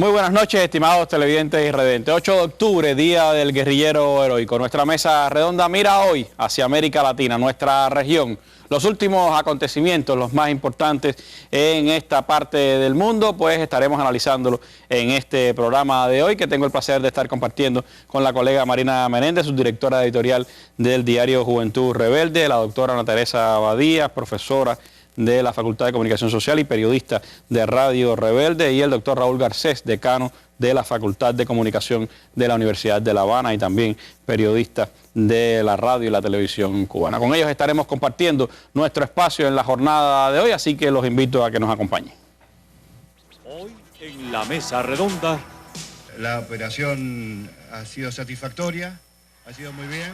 Muy buenas noches, estimados televidentes y redentes. 8 de octubre, Día del Guerrillero Heroico. Nuestra mesa redonda mira hoy hacia América Latina, nuestra región. Los últimos acontecimientos, los más importantes en esta parte del mundo, pues estaremos analizándolo en este programa de hoy, que tengo el placer de estar compartiendo con la colega Marina Menéndez, subdirectora editorial del diario Juventud Rebelde, la doctora Ana Teresa Abadía, profesora de la Facultad de Comunicación Social y periodista de Radio Rebelde, y el doctor Raúl Garcés, decano de la Facultad de Comunicación de la Universidad de La Habana y también periodista de la radio y la televisión cubana. Con ellos estaremos compartiendo nuestro espacio en la jornada de hoy, así que los invito a que nos acompañen. Hoy en la mesa redonda. La operación ha sido satisfactoria, ha sido muy bien.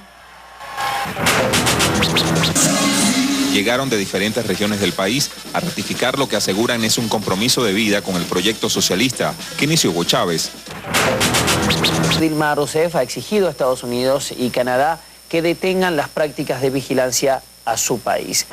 Llegaron de diferentes regiones del país a ratificar lo que aseguran es un compromiso de vida con el proyecto socialista que inició Hugo Chávez. Dilma Rousseff ha exigido a Estados Unidos y Canadá que detengan las prácticas de vigilancia a su país.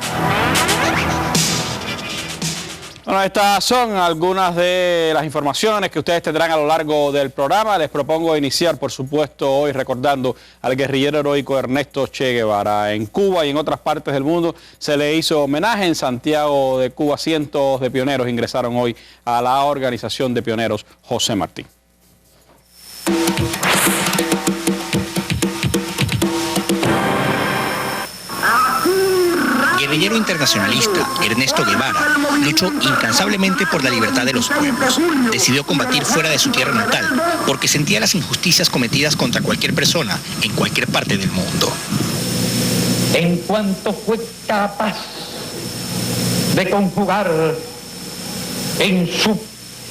Bueno, estas son algunas de las informaciones que ustedes tendrán a lo largo del programa. Les propongo iniciar, por supuesto, hoy recordando al guerrillero heroico Ernesto Che Guevara. En Cuba y en otras partes del mundo se le hizo homenaje. En Santiago de Cuba, cientos de pioneros ingresaron hoy a la organización de pioneros José Martí. Guerrillero internacionalista Ernesto Guevara luchó incansablemente por la libertad de los pueblos. Decidió combatir fuera de su tierra natal porque sentía las injusticias cometidas contra cualquier persona en cualquier parte del mundo. En cuanto fue capaz de conjugar en su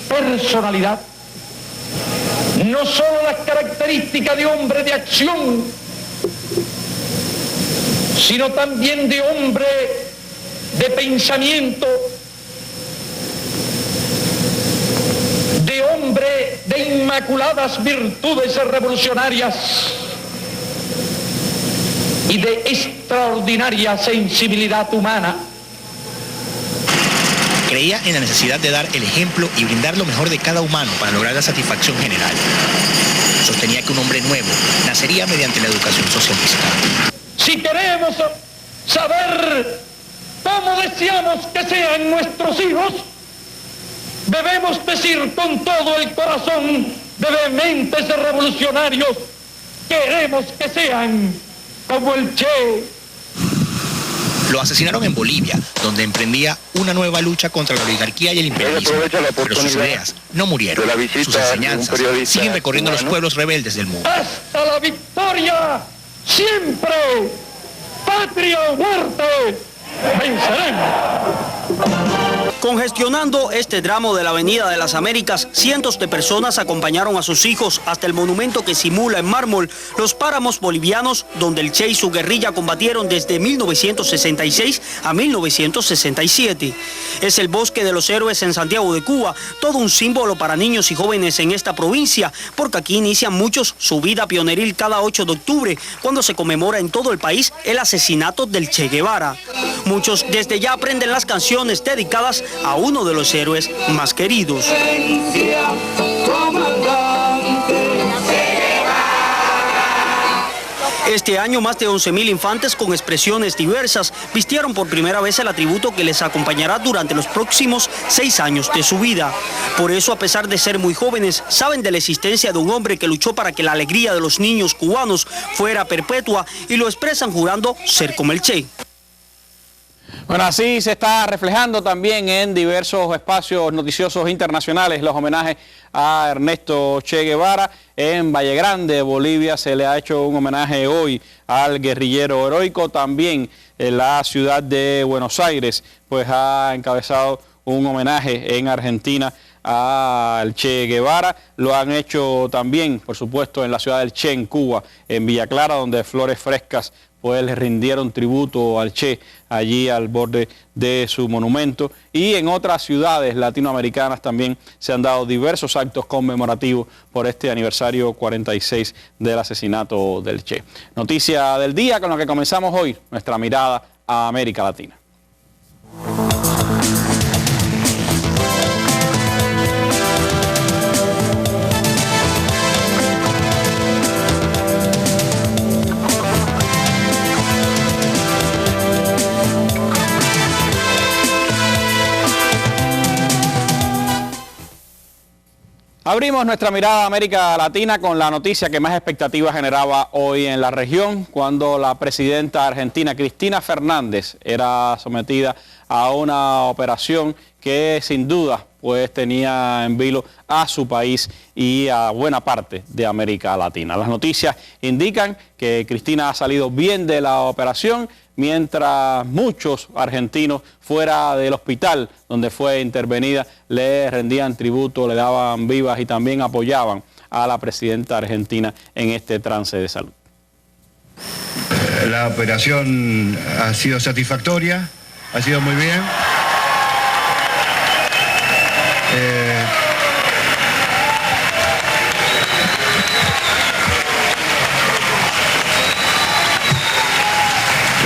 personalidad no solo las características de hombre de acción, sino también de hombre de pensamiento, de hombre de inmaculadas virtudes revolucionarias y de extraordinaria sensibilidad humana. Creía en la necesidad de dar el ejemplo y brindar lo mejor de cada humano para lograr la satisfacción general. Sostenía que un hombre nuevo nacería mediante la educación socialista. Si queremos saber cómo deseamos que sean nuestros hijos, debemos decir con todo el corazón de vehementes revolucionarios: queremos que sean como el Che. Lo asesinaron en Bolivia, donde emprendía una nueva lucha contra la oligarquía y el imperialismo. Pero sus ideas no murieron. Sus enseñanzas siguen recorriendo los pueblos rebeldes del mundo. ¡Hasta la victoria! ¡Siempre! ¡Patria o muerte! ¡Venceremos! Congestionando este tramo de la Avenida de las Américas, cientos de personas acompañaron a sus hijos hasta el monumento que simula en mármol los páramos bolivianos donde el Che y su guerrilla combatieron desde 1966 a 1967. Es el Bosque de los Héroes en Santiago de Cuba, todo un símbolo para niños y jóvenes en esta provincia, porque aquí inician muchos su vida pioneril cada 8 de octubre, cuando se conmemora en todo el país el asesinato del Che Guevara. Muchos desde ya aprenden las canciones dedicadas a uno de los héroes más queridos. Este año más de 11.000 infantes con expresiones diversas vistieron por primera vez el atributo que les acompañará durante los próximos 6 años de su vida. Por eso, a pesar de ser muy jóvenes, saben de la existencia de un hombre que luchó para que la alegría de los niños cubanos fuera perpetua y lo expresan jurando ser como el Che. Bueno, así se está reflejando también en diversos espacios noticiosos internacionales los homenajes a Ernesto Che Guevara. En Valle Grande, Bolivia, se le ha hecho un homenaje hoy al guerrillero heroico. También en la ciudad de Buenos Aires, pues ha encabezado un homenaje en Argentina al Che Guevara. Lo han hecho también, por supuesto, en la ciudad del Che, en Cuba, en Villa Clara, donde flores frescas pues le rindieron tributo al Che allí al borde de su monumento. Y en otras ciudades latinoamericanas también se han dado diversos actos conmemorativos por este aniversario 46 del asesinato del Che. Noticia del día con la que comenzamos hoy nuestra mirada a América Latina. Abrimos nuestra mirada a América Latina con la noticia que más expectativas generaba hoy en la región, cuando la presidenta argentina Cristina Fernández era sometida a una operación que sin duda pues tenía en vilo a su país y a buena parte de América Latina. Las noticias indican que Cristina ha salido bien de la operación, mientras muchos argentinos fuera del hospital donde fue intervenida le rendían tributo, le daban vivas y también apoyaban a la presidenta argentina en este trance de salud. La operación ha sido satisfactoria, ha sido muy bien.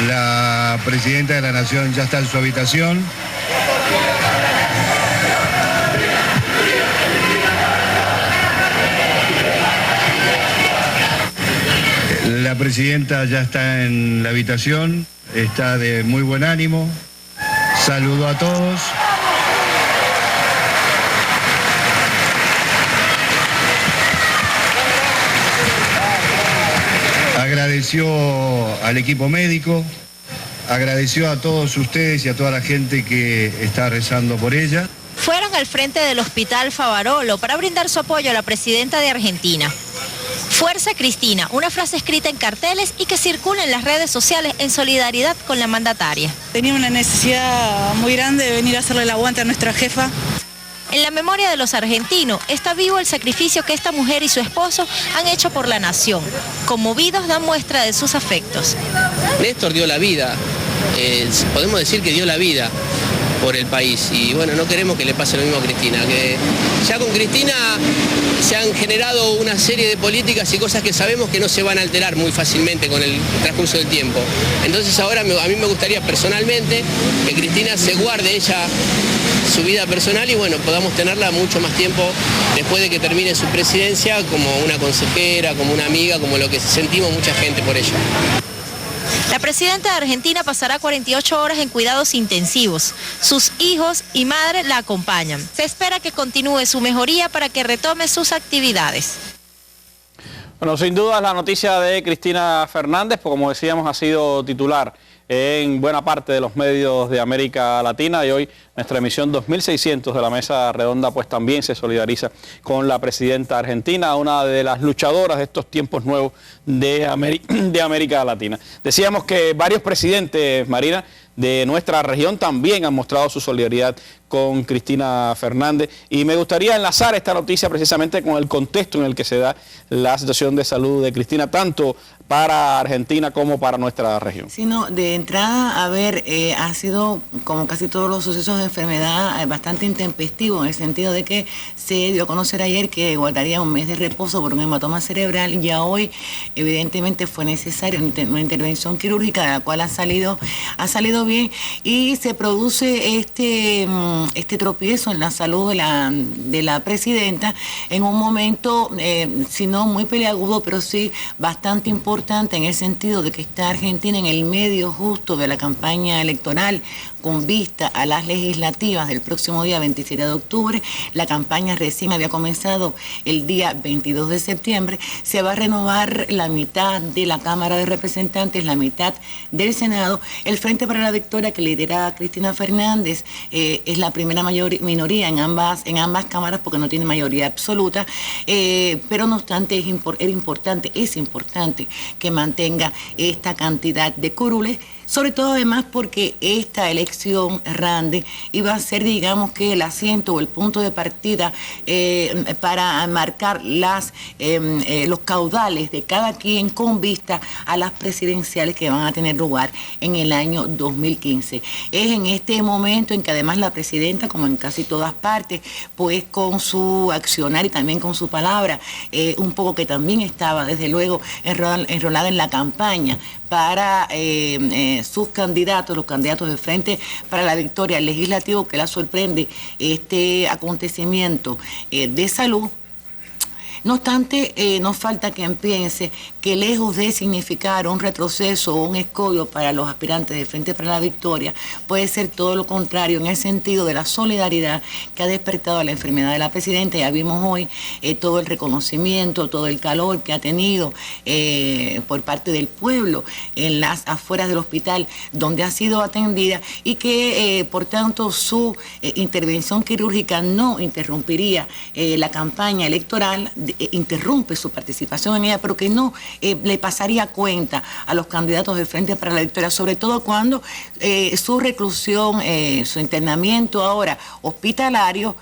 La presidenta de la Nación ya está en su habitación. La presidenta ya está en la habitación, está de muy buen ánimo, saludó a todos. Agradeció al equipo médico, agradeció a todos ustedes y a toda la gente que está rezando por ella. Fueron al frente del Hospital Favarolo para brindar su apoyo a la presidenta de Argentina. Fuerza Cristina, una frase escrita en carteles y que circula en las redes sociales en solidaridad con la mandataria. Tenía una necesidad muy grande de venir a hacerle el aguante a nuestra jefa. En la memoria de los argentinos está vivo el sacrificio que esta mujer y su esposo han hecho por la nación. Conmovidos dan muestra de sus afectos. Néstor dio la vida, podemos decir que dio la vida por el país y bueno, no queremos que le pase lo mismo a Cristina, que ya con Cristina se han generado una serie de políticas y cosas que sabemos que no se van a alterar muy fácilmente con el transcurso del tiempo. Entonces ahora a mí me gustaría personalmente que Cristina se guarde ella su vida personal y bueno, podamos tenerla mucho más tiempo después de que termine su presidencia como una consejera, como una amiga, como lo que sentimos mucha gente por ella. La presidenta de Argentina pasará 48 horas en cuidados intensivos. Sus hijos y madre la acompañan. Se espera que continúe su mejoría para que retome sus actividades. Bueno, sin duda la noticia de Cristina Fernández, pues como decíamos, ha sido titular en buena parte de los medios de América Latina y hoy nuestra emisión 2600 de la Mesa Redonda pues también se solidariza con la presidenta argentina, una de las luchadoras de estos tiempos nuevos de América Latina. Decíamos que varios presidentes, Marina, de nuestra región también han mostrado su solidaridad con Cristina Fernández y me gustaría enlazar esta noticia precisamente con el contexto en el que se da la situación de salud de Cristina, tanto para Argentina como para nuestra región. Sí, no, de entrada, a ver, ha sido, como casi todos los sucesos de enfermedad, bastante intempestivo, en el sentido de que se dio a conocer ayer que guardaría un mes de reposo por un hematoma cerebral y ya hoy, evidentemente, fue necesaria una intervención quirúrgica, de la cual ha salido bien y se produce este tropiezo en la salud de la presidenta en un momento, si no muy peliagudo, pero sí bastante importante en el sentido de que está Argentina en el medio justo de la campaña electoral con vista a las legislativas del próximo día 27 de octubre. La campaña recién había comenzado el día 22 de septiembre. Se va a renovar la mitad de la Cámara de Representantes, la mitad del Senado. El Frente para la Victoria, que lidera Cristina Fernández, es la primera minoría en ambas cámaras porque no tiene mayoría absoluta, pero no obstante es importante que mantenga esta cantidad de curules, sobre todo además porque esta elección, Randy, iba a ser, digamos, que el asiento o el punto de partida para marcar los caudales de cada quien con vista a las presidenciales que van a tener lugar en el año 2015. Es en este momento en que además la presidenta, como en casi todas partes, pues con su accionar y también con su palabra, un poco que también estaba desde luego enrolada en la campaña para sus candidatos, los candidatos de Frente para la Victoria legislativo, que la sorprende este acontecimiento de salud. No obstante, no falta quien piense que lejos de significar un retroceso o un escollo para los aspirantes de Frente para la Victoria, puede ser todo lo contrario en el sentido de la solidaridad que ha despertado la enfermedad de la presidenta. Ya vimos hoy todo el reconocimiento, todo el calor que ha tenido por parte del pueblo en las afueras del hospital donde ha sido atendida, y que por tanto su intervención quirúrgica no interrumpiría la campaña electoral, interrumpe su participación en ella, pero que no le pasaría cuenta a los candidatos de Frente para la Victoria, sobre todo cuando su reclusión, su internamiento ahora hospitalario,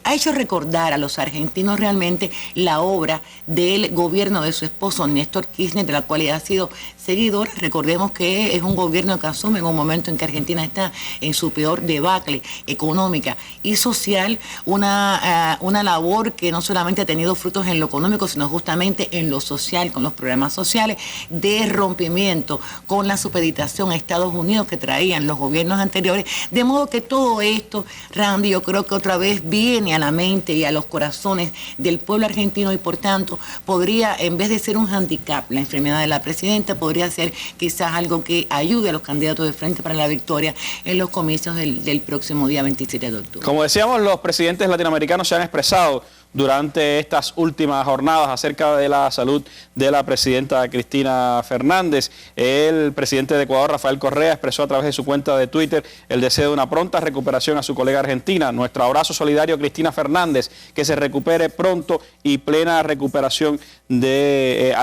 ha hecho recordar a los argentinos realmente la obra del gobierno de su esposo Néstor Kirchner, de la cual ella ha sido seguidor. Recordemos que es un gobierno que asume en un momento en que Argentina está en su peor debacle económica y social, una labor que no solamente ha tenido frutos en lo económico, sino justamente en lo social, con los programas sociales de rompimiento con la supeditación a Estados Unidos que traían los gobiernos anteriores. De modo que todo esto, Randy, yo creo que otra vez viene a la mente y a los corazones del pueblo argentino, y por tanto podría, en vez de ser un handicap, la enfermedad de la presidenta, podría ser quizás algo que ayude a los candidatos de Frente para la Victoria en los comicios del próximo día 27 de octubre. Como decíamos, los presidentes latinoamericanos se han expresado durante estas últimas jornadas acerca de la salud de la presidenta Cristina Fernández. El presidente de Ecuador, Rafael Correa, expresó a través de su cuenta de Twitter el deseo de una pronta recuperación a su colega argentina. Nuestro abrazo solidario a Cristina Fernández, que se recupere pronto y plena recuperación que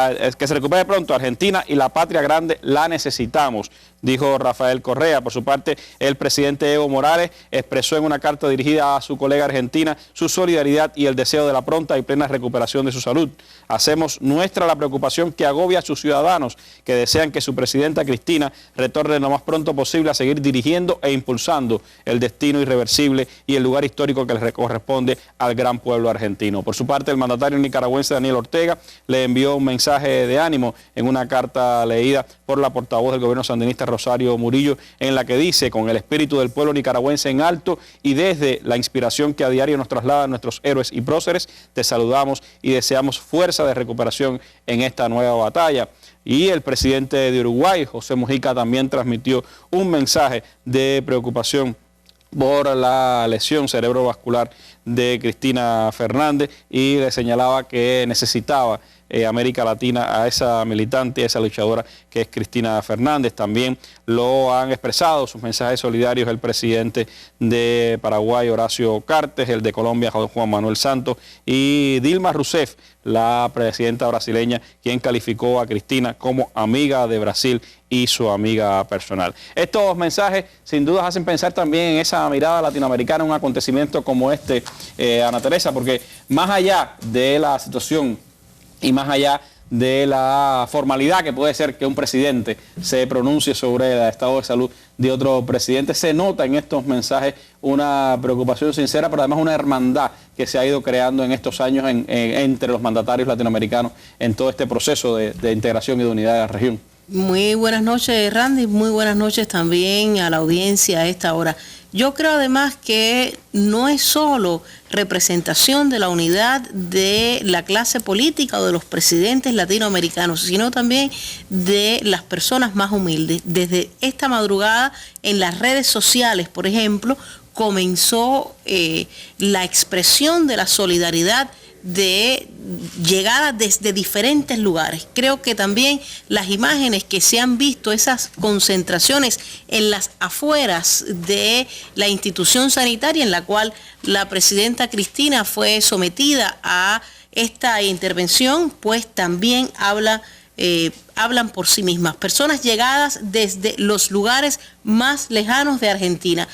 se recupere pronto Argentina, y la patria grande la necesitamos, dijo Rafael Correa. Por su parte, el presidente Evo Morales expresó en una carta dirigida a su colega argentina su solidaridad y el deseo de la pronta y plena recuperación de su salud. Hacemos nuestra la preocupación que agobia a sus ciudadanos, que desean que su presidenta Cristina retorne lo más pronto posible a seguir dirigiendo e impulsando el destino irreversible y el lugar histórico que le corresponde al gran pueblo argentino. Por su parte, el mandatario nicaragüense Daniel Ortega le envió un mensaje de ánimo en una carta leída por la portavoz del gobierno sandinista, Rosario Murillo, en la que dice: con el espíritu del pueblo nicaragüense en alto y desde la inspiración que a diario nos trasladan nuestros héroes y próceres, te saludamos y deseamos fuerza de recuperación en esta nueva batalla. Y el presidente de Uruguay, José Mujica, también transmitió un mensaje de preocupación por la lesión cerebrovascular de Cristina Fernández, y le señalaba que necesitaba América Latina a esa militante, a esa luchadora que es Cristina Fernández. También lo han expresado sus mensajes solidarios el presidente de Paraguay, Horacio Cartes, el de Colombia, Juan Manuel Santos, y Dilma Rousseff, la presidenta brasileña, quien calificó a Cristina como amiga de Brasil y su amiga personal. Estos mensajes sin duda hacen pensar también en esa mirada latinoamericana, un acontecimiento como este, Ana Teresa, porque más allá de la situación y más allá de la formalidad que puede ser que un presidente se pronuncie sobre el estado de salud de otro presidente, se nota en estos mensajes una preocupación sincera, pero además una hermandad que se ha ido creando en estos años entre los mandatarios latinoamericanos en todo este proceso de integración y de unidad de la región. Muy buenas noches, Randy, muy buenas noches también a la audiencia a esta hora. Yo creo además que no es solo representación de la unidad de la clase política o de los presidentes latinoamericanos, sino también de las personas más humildes. Desde esta madrugada en las redes sociales, por ejemplo, comenzó la expresión de la solidaridad de llegada desde diferentes lugares. Creo que también las imágenes que se han visto, esas concentraciones en las afueras de la institución sanitaria en la cual la presidenta Cristina fue sometida a esta intervención, pues también hablan por sí mismas. Personas llegadas desde los lugares más lejanos de Argentina.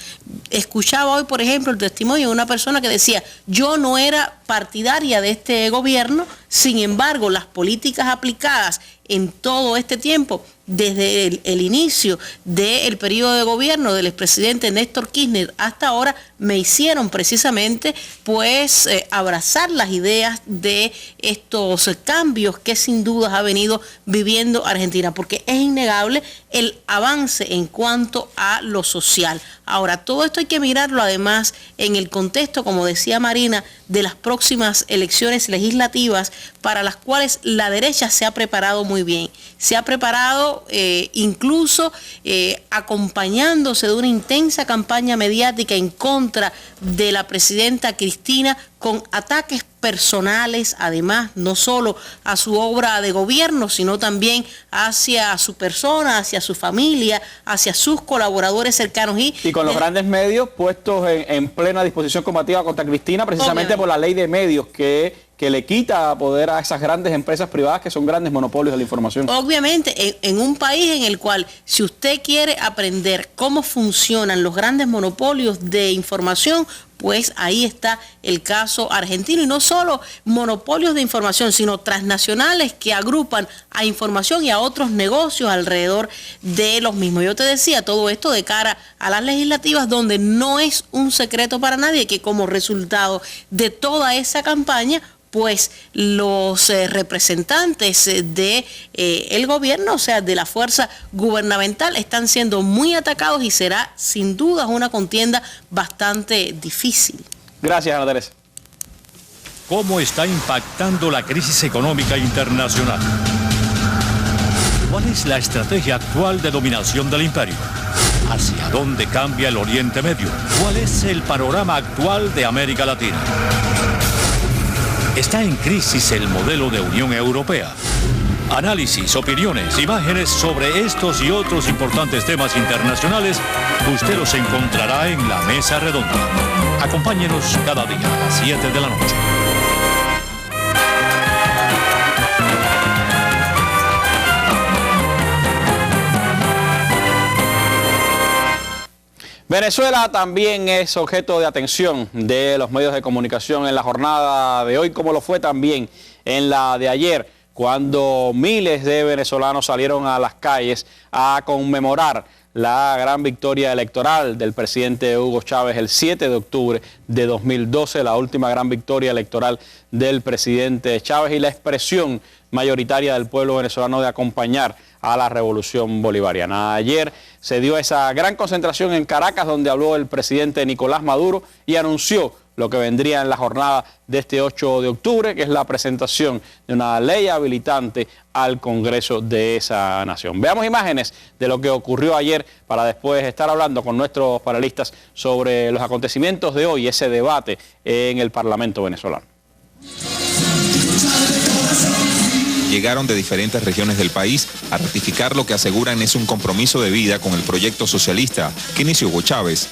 Escuchaba hoy, por ejemplo, el testimonio de una persona que decía: yo no era partidaria de este gobierno, sin embargo, las políticas aplicadas en todo este tiempo, desde el inicio del periodo de gobierno del expresidente Néstor Kirchner hasta ahora, me hicieron precisamente pues abrazar las ideas de estos cambios que sin duda ha venido viviendo haciendo Argentina, porque es innegable el avance en cuanto a lo social. Ahora, todo esto hay que mirarlo además en el contexto, como decía Marina, de las próximas elecciones legislativas para las cuales la derecha se ha preparado muy bien. Se ha preparado incluso acompañándose de una intensa campaña mediática en contra de la presidenta Cristina, con ataques personales, además, no solo a su obra de gobierno, sino también hacia su persona, hacia su familia, hacia sus colaboradores cercanos. Y con los grandes medios puestos en plena disposición combativa contra Cristina, precisamente por la ley de medios que le quita poder a esas grandes empresas privadas que son grandes monopolios de la información. Obviamente, en un país en el cual, si usted quiere aprender cómo funcionan los grandes monopolios de información, pues ahí está el caso argentino, y no solo monopolios de información, sino transnacionales que agrupan a información y a otros negocios alrededor de los mismos. Yo te decía, todo esto de cara a las legislativas, donde no es un secreto para nadie que como resultado de toda esa campaña, pues los representantes de el gobierno, o sea, de la fuerza gubernamental, están siendo muy atacados y será sin duda una contienda bastante difícil. Gracias, Ana Teresa. ¿Cómo está impactando la crisis económica internacional? ¿Cuál es la estrategia actual de dominación del imperio? ¿Hacia dónde cambia el Oriente Medio? ¿Cuál es el panorama actual de América Latina? ¿Está en crisis el modelo de Unión Europea? Análisis, opiniones, imágenes sobre estos y otros importantes temas internacionales, usted los encontrará en la Mesa Redonda. Acompáñenos cada día a las 7 de la noche. Venezuela también es objeto de atención de los medios de comunicación en la jornada de hoy, como lo fue también en la de ayer, cuando miles de venezolanos salieron a las calles a conmemorar la gran victoria electoral del presidente Hugo Chávez el 7 de octubre de 2012, la última gran victoria electoral del presidente Chávez y la expresión mayoritaria del pueblo venezolano de acompañar a la revolución bolivariana. Ayer se dio esa gran concentración en Caracas, donde habló el presidente Nicolás Maduro y anunció lo que vendría en la jornada de este 8 de octubre, que es la presentación de una ley habilitante al Congreso de esa nación. Veamos imágenes de lo que ocurrió ayer para después estar hablando con nuestros panelistas sobre los acontecimientos de hoy, ese debate en el Parlamento venezolano. Llegaron de diferentes regiones del país a ratificar lo que aseguran es un compromiso de vida con el proyecto socialista que inició Hugo Chávez.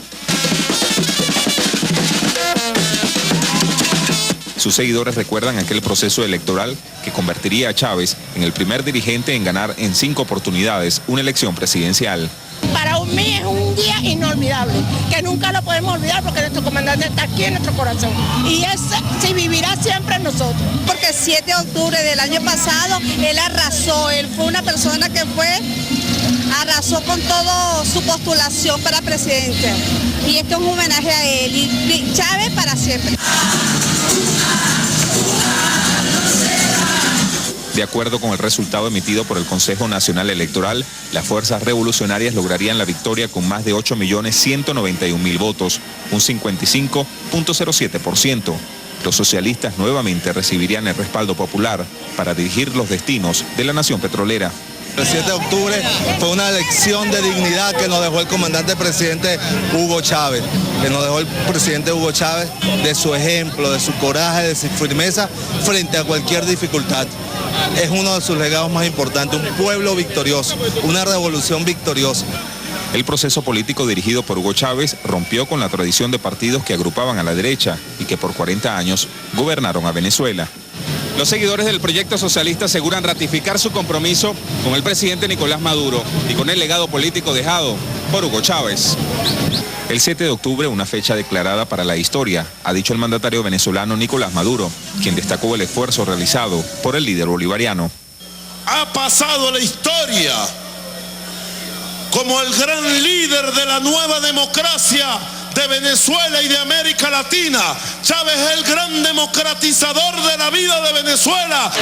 Sus seguidores recuerdan aquel proceso electoral que convertiría a Chávez en el primer dirigente en ganar en 5 oportunidades una elección presidencial. Para mí es un día inolvidable, que nunca lo podemos olvidar porque nuestro comandante está aquí en nuestro corazón. Y ese sí vivirá siempre en nosotros. Porque el 7 de octubre del año pasado, él arrasó, él fue una persona que arrasó con toda su postulación para presidente. Y esto es un homenaje a él y Chávez para siempre. De acuerdo con el resultado emitido por el Consejo Nacional Electoral, las fuerzas revolucionarias lograrían la victoria con más de 8.191.000 votos, un 55.07%. Los socialistas nuevamente recibirían el respaldo popular para dirigir los destinos de la nación petrolera. El 7 de octubre fue una elección de dignidad que nos dejó el comandante presidente Hugo Chávez, de su ejemplo, de su coraje, de su firmeza frente a cualquier dificultad. Es uno de sus legados más importantes, un pueblo victorioso, una revolución victoriosa. El proceso político dirigido por Hugo Chávez rompió con la tradición de partidos que agrupaban a la derecha y que por 40 años gobernaron a Venezuela. Los seguidores del proyecto socialista aseguran ratificar su compromiso con el presidente Nicolás Maduro y con el legado político dejado por Hugo Chávez. El 7 de octubre, una fecha declarada para la historia, ha dicho el mandatario venezolano Nicolás Maduro, quien destacó el esfuerzo realizado por el líder bolivariano. Ha pasado la historia como el gran líder de la nueva democracia de Venezuela y de América Latina. Chávez es el gran democratizador de la vida de Venezuela.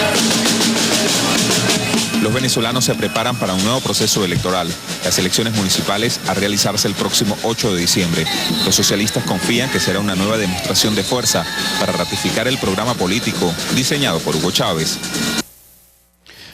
Los venezolanos se preparan para un nuevo proceso electoral, las elecciones municipales a realizarse el próximo 8 de diciembre. Los socialistas confían que será una nueva demostración de fuerza para ratificar el programa político diseñado por Hugo Chávez.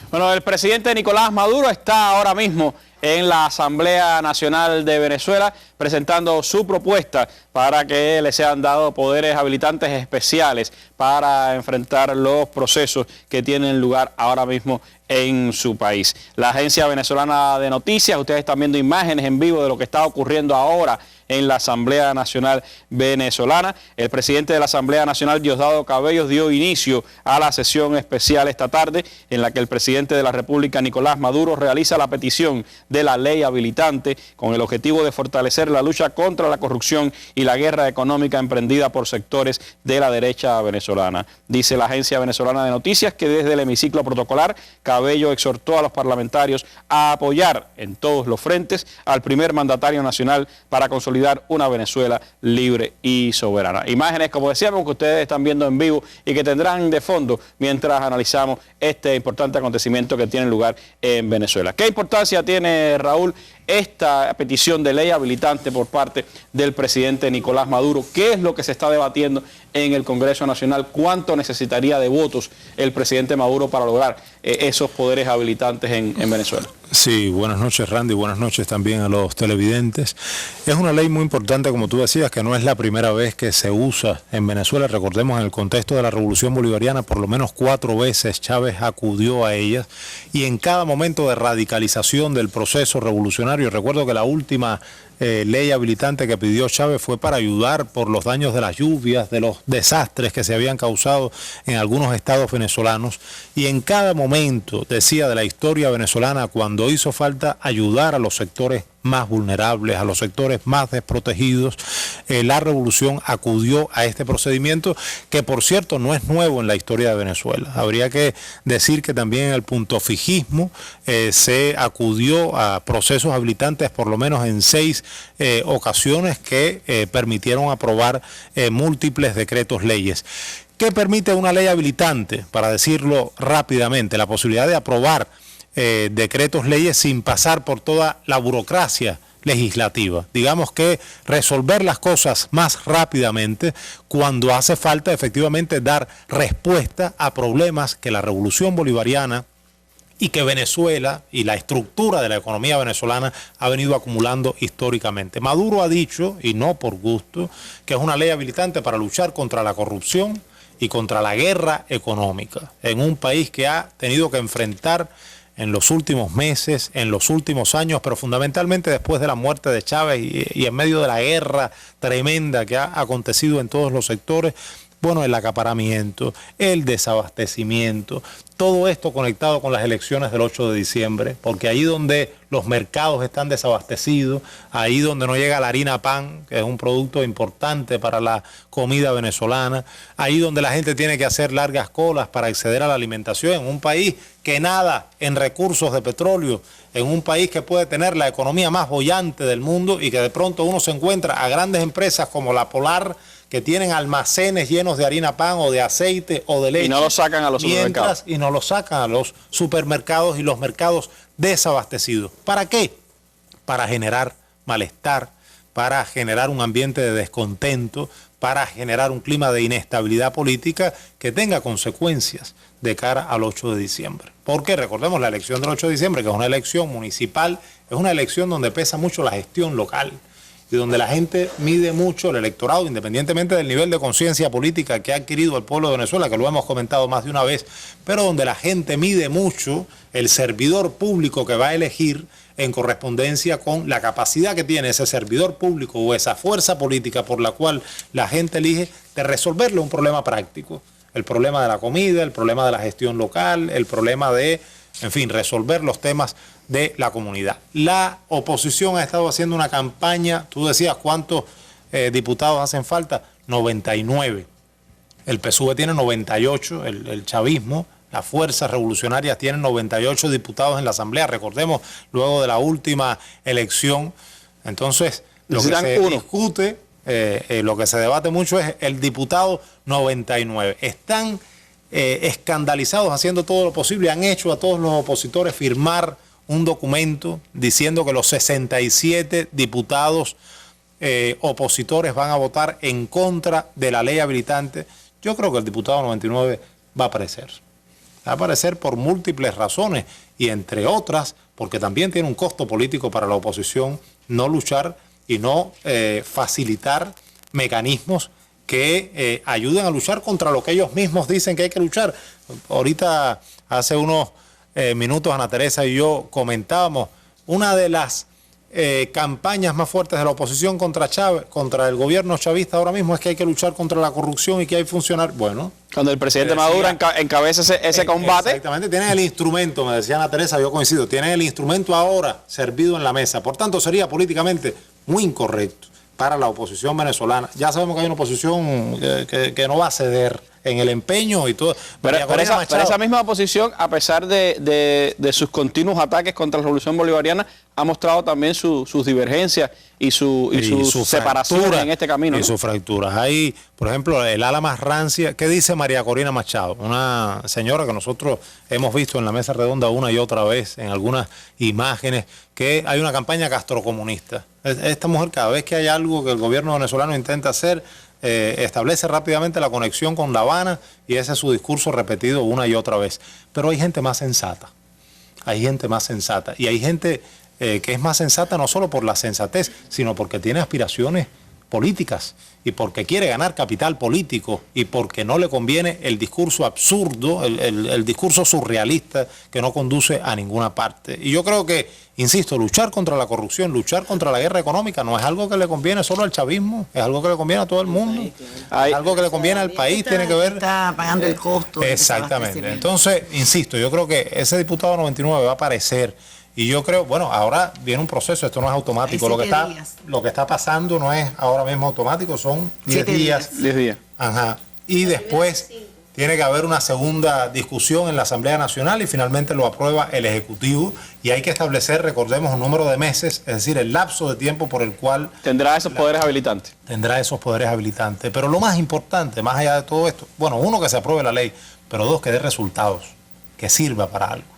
Bueno, el presidente Nicolás Maduro está ahora mismo en la Asamblea Nacional de Venezuela presentando su propuesta para que le sean dados poderes habilitantes especiales para enfrentar los procesos que tienen lugar ahora mismo en su país. La Agencia Venezolana de Noticias, ustedes están viendo imágenes en vivo de lo que está ocurriendo ahora en la Asamblea Nacional Venezolana. El presidente de la Asamblea Nacional, Diosdado Cabello, dio inicio a la sesión especial esta tarde en la que el presidente de la República, Nicolás Maduro, realiza la petición de la ley habilitante con el objetivo de fortalecer la lucha contra la corrupción y la guerra económica emprendida por sectores de la derecha venezolana. Dice la Agencia Venezolana de Noticias que desde el hemiciclo protocolar, Cabello exhortó a los parlamentarios a apoyar en todos los frentes al primer mandatario nacional para consolidar una Venezuela libre y soberana. Imágenes, como decíamos, que ustedes están viendo en vivo y que tendrán de fondo mientras analizamos este importante acontecimiento que tiene lugar en Venezuela. ¿Qué importancia tiene, Raúl, esta petición de ley habilitante por parte del presidente Nicolás Maduro? ¿Qué es lo que se está debatiendo en el Congreso Nacional? ¿Cuánto necesitaría de votos el presidente Maduro para lograr esos poderes habilitantes en Venezuela? Sí, buenas noches, Randy, buenas noches también a los televidentes. Es una ley muy importante, como tú decías, que no es la primera vez que se usa en Venezuela. Recordemos, en el contexto de la Revolución Bolivariana, por lo menos 4 veces Chávez acudió a ellas, y en cada momento de radicalización del proceso revolucionario. Recuerdo que la última ley habilitante que pidió Chávez fue para ayudar por los daños de las lluvias, de los desastres que se habían causado en algunos estados venezolanos, y en cada momento, decía, de la historia venezolana, cuando hizo falta ayudar a los sectores más vulnerables, a los sectores más desprotegidos, la revolución acudió a este procedimiento, que por cierto no es nuevo en la historia de Venezuela. Habría que decir que también en el puntofijismo se acudió a procesos habilitantes por lo menos en 6 ocasiones que permitieron aprobar múltiples decretos leyes. ¿Qué permite una ley habilitante? Para decirlo rápidamente, la posibilidad de aprobar decretos leyes sin pasar por toda la burocracia legislativa. Digamos que resolver las cosas más rápidamente cuando hace falta efectivamente dar respuesta a problemas que la Revolución Bolivariana y que Venezuela y la estructura de la economía venezolana ha venido acumulando históricamente. Maduro ha dicho, y no por gusto, que es una ley habilitante para luchar contra la corrupción y contra la guerra económica en un país que ha tenido que enfrentar en los últimos meses, en los últimos años, pero fundamentalmente después de la muerte de Chávez y en medio de la guerra tremenda que ha acontecido en todos los sectores, bueno, el acaparamiento, el desabastecimiento, todo esto conectado con las elecciones del 8 de diciembre, porque ahí donde los mercados están desabastecidos, ahí donde no llega la harina pan, que es un producto importante para la comida venezolana, ahí donde la gente tiene que hacer largas colas para acceder a la alimentación, en un país que nada en recursos de petróleo, en un país que puede tener la economía más boyante del mundo y que de pronto uno se encuentra a grandes empresas como la Polar, que tienen almacenes llenos de harina pan o de aceite o de leche. Y no lo sacan a los supermercados. Y no lo sacan a los supermercados y los mercados desabastecidos. ¿Para qué? Para generar malestar, para generar un ambiente de descontento, para generar un clima de inestabilidad política que tenga consecuencias de cara al 8 de diciembre. Porque recordemos, la elección del 8 de diciembre, que es una elección municipal, es una elección donde pesa mucho la gestión local y donde la gente mide mucho el electorado, independientemente del nivel de conciencia política que ha adquirido el pueblo de Venezuela, que lo hemos comentado más de una vez, pero donde la gente mide mucho el servidor público que va a elegir en correspondencia con la capacidad que tiene ese servidor público o esa fuerza política por la cual la gente elige de resolverle un problema práctico. El problema de la comida, el problema de la gestión local, el problema de, en fin, resolver los temas de la comunidad. La oposición ha estado haciendo una campaña, tú decías cuántos diputados hacen falta, 99. El PSUV tiene 98, el chavismo, las fuerzas revolucionarias tienen 98 diputados en la Asamblea, recordemos, luego de la última elección. Entonces, lo que se discute, lo que se debate mucho es el diputado 99. Están escandalizados, haciendo todo lo posible, han hecho a todos los opositores firmar un documento diciendo que los 67 diputados opositores van a votar en contra de la ley habilitante. Yo creo que el diputado 99 va a aparecer. Va a aparecer por múltiples razones y entre otras porque también tiene un costo político para la oposición no luchar y no facilitar mecanismos que ayuden a luchar contra lo que ellos mismos dicen que hay que luchar. Ahorita, hace unos minutos, Ana Teresa y yo comentábamos una de las campañas más fuertes de la oposición contra Chávez, contra el gobierno chavista ahora mismo, es que hay que luchar contra la corrupción y que hay que funcionar. Bueno, cuando el presidente Maduro encabeza ese combate. Exactamente, tienen el instrumento, me decía Ana Teresa, yo coincido, tienen el instrumento ahora servido en la mesa. Por tanto, sería políticamente muy incorrecto para la oposición venezolana. Ya sabemos que hay una oposición que no va a ceder en el empeño y todo. Pero esa misma oposición, a pesar de sus continuos ataques contra la revolución bolivariana, ha mostrado también sus divergencias y sus separaciones en este camino. Y sus fracturas. Hay, por ejemplo, el ala más rancia. ¿Qué dice María Corina Machado? Una señora que nosotros hemos visto en la mesa redonda una y otra vez, en algunas imágenes, que hay una campaña castrocomunista. Esta mujer, cada vez que hay algo que el gobierno venezolano intenta hacer, establece rápidamente la conexión con La Habana y ese es su discurso repetido una y otra vez. Pero hay gente más sensata. Hay gente más sensata. Y hay gente que es más sensata no solo por la sensatez, sino porque tiene aspiraciones políticas y porque quiere ganar capital político y porque no le conviene el discurso absurdo, el discurso surrealista que no conduce a ninguna parte. Y yo creo que, insisto, luchar contra la corrupción, luchar contra la guerra económica no es algo que le conviene solo al chavismo, es algo que le conviene a todo el mundo, es algo que le conviene al país, tiene que ver... Está pagando el costo. Exactamente. Entonces, insisto, yo creo que ese diputado 99 va a aparecer. Y yo creo, bueno, ahora viene un proceso, esto no es automático. Lo que está pasando no es ahora mismo automático, son 10 días. 10 días. Ajá. Y después tiene que haber una segunda discusión en la Asamblea Nacional y finalmente lo aprueba el Ejecutivo. Y hay que establecer, recordemos, un número de meses, es decir, el lapso de tiempo por el cual... Tendrá esos poderes habilitantes. Tendrá esos poderes habilitantes. Pero lo más importante, más allá de todo esto, bueno, uno, que se apruebe la ley, pero dos, que dé resultados, que sirva para algo.